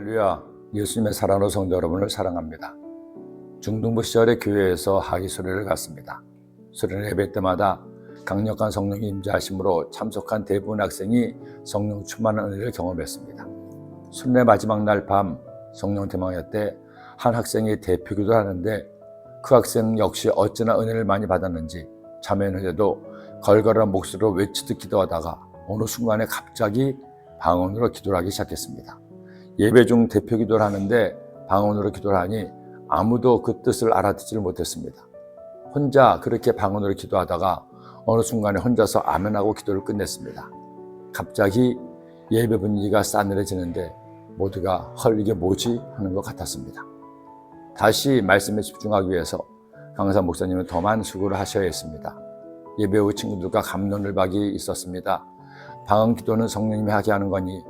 할렐루야, 예수님의 사랑으로 성도 여러분을 사랑합니다. 중등부 시절에 교회에서 학위 수련을 갔습니다. 수련 예배 때마다 강력한 성령의 임재하심으로 참석한 대부분 학생이 성령 충만한 은혜를 경험했습니다. 수련의 마지막 날 밤 성령 대망회 때 한 학생이 대표 기도를 하는데 그 학생 역시 어찌나 은혜를 많이 받았는지 자매는데도 걸걸한 목소리로 외치듯 기도하다가 어느 순간에 갑자기 방언으로 기도를 하기 시작했습니다. 예배 중 대표 기도를 하는데 방언으로 기도를 하니 아무도 그 뜻을 알아듣지를 못했습니다. 혼자 그렇게 방언으로 기도하다가 어느 순간에 혼자서 아멘하고 기도를 끝냈습니다. 갑자기 예배 분위기가 싸늘해지는데 모두가 헐 이게 뭐지 하는 것 같았습니다. 다시 말씀에 집중하기 위해서 강사 목사님은 더 많은 수고를 하셔야 했습니다. 예배 후 친구들과 갑론을박이 있었습니다. 방언 기도는 성령님이 하게 하는 거니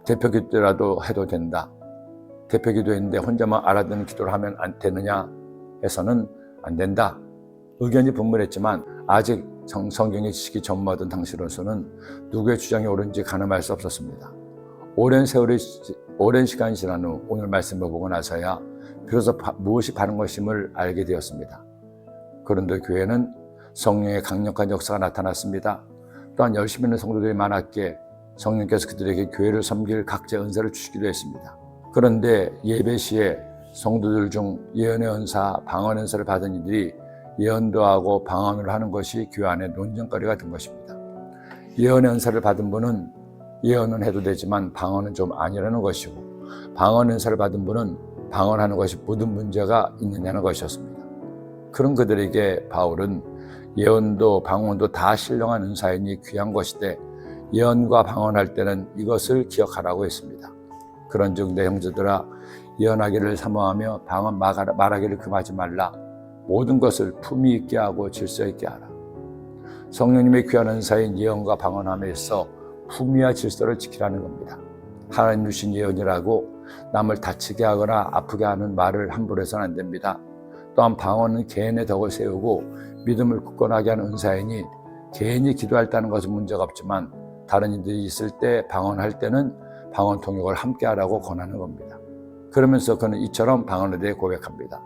대표 기도라도 해도 된다. 대표 기도했는데 혼자만 알아듣는 기도를 하면 안 되느냐 해서는 안 된다. 의견이 분분했지만 아직 성경의 지식이 전무하던 당시로서는 누구의 주장이 옳은지 가늠할 수 없었습니다. 오랜 시간이 지난 후 오늘 말씀을 보고 나서야 비로소 무엇이 바른 것임을 알게 되었습니다. 그런데 교회는 성령의 강력한 역사가 나타났습니다. 또한 열심히 있는 성도들이 많았기에 성령께서 그들에게 교회를 섬길 각자 은사를 주시기도 했습니다. 그런데 예배 시에 성도들 중 예언의 은사, 방언 은사를 받은 이들이 예언도 하고 방언을 하는 것이 교회 안에 논쟁거리가 된 것입니다. 예언의 은사를 받은 분은 예언은 해도 되지만 방언은 좀 아니라는 것이고, 방언 은사를 받은 분은 방언하는 것이 모든 문제가 있느냐는 것이었습니다. 그런 그들에게 바울은 예언도 방언도 다 신령한 은사이니 귀한 것이되 예언과 방언할 때는 이것을 기억하라고 했습니다. 그런즉 내 형제들아, 예언하기를 사모하며 방언 말하기를 금하지 말라. 모든 것을 품위 있게 하고 질서 있게 하라. 성령님의 귀한 은사인 예언과 방언함에 있어 품위와 질서를 지키라는 겁니다. 하나님 주신 예언이라고 남을 다치게 하거나 아프게 하는 말을 함부로 해서는 안 됩니다. 또한 방언은 개인의 덕을 세우고 믿음을 굳건하게 하는 은사이니 개인이 기도할 때는 것은 문제가 없지만 다른 이들이 있을 때 방언할 때는 방언 통역을 함께 하라고 권하는 겁니다. 그러면서 그는 이처럼 방언에 대해 고백합니다.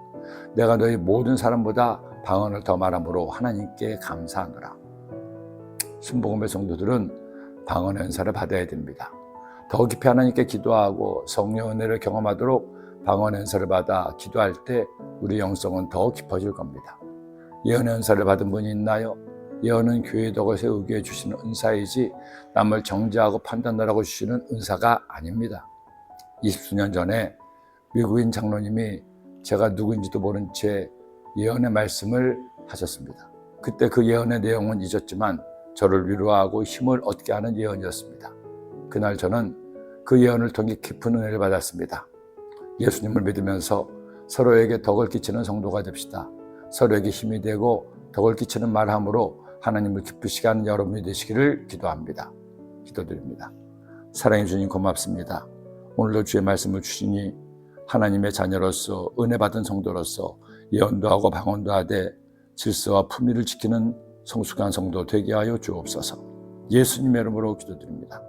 내가 너희 모든 사람보다 방언을 더 말함으로 하나님께 감사하노라. 순복음의 성도들은 방언의 은사를 받아야 됩니다. 더 깊이 하나님께 기도하고 성령 은혜를 경험하도록 방언의 은사를 받아 기도할 때 우리 영성은 더 깊어질 겁니다. 예언의 은사를 받은 분이 있나요? 예언은 교회의 덕을 세우기 위해 주시는 은사이지 남을 정죄하고 판단하라고 주시는 은사가 아닙니다. 20수년 전에 미국인 장로님이 제가 누구인지도 모른 채 예언의 말씀을 하셨습니다. 그때 그 예언의 내용은 잊었지만 저를 위로하고 힘을 얻게 하는 예언이었습니다. 그날 저는 그 예언을 통해 깊은 은혜를 받았습니다. 예수님을 믿으면서 서로에게 덕을 끼치는 성도가 됩시다. 서로에게 힘이 되고 덕을 끼치는 말함으로 하나님을 기쁘시게 하는 여러분이 되시기를 기도합니다. 기도드립니다. 사랑해 주님 고맙습니다. 오늘도 주의 말씀을 주시니 하나님의 자녀로서 은혜 받은 성도로서 예언도 하고 방언도 하되 질서와 품위를 지키는 성숙한 성도 되게 하여 주옵소서. 예수님의 이름으로 기도드립니다.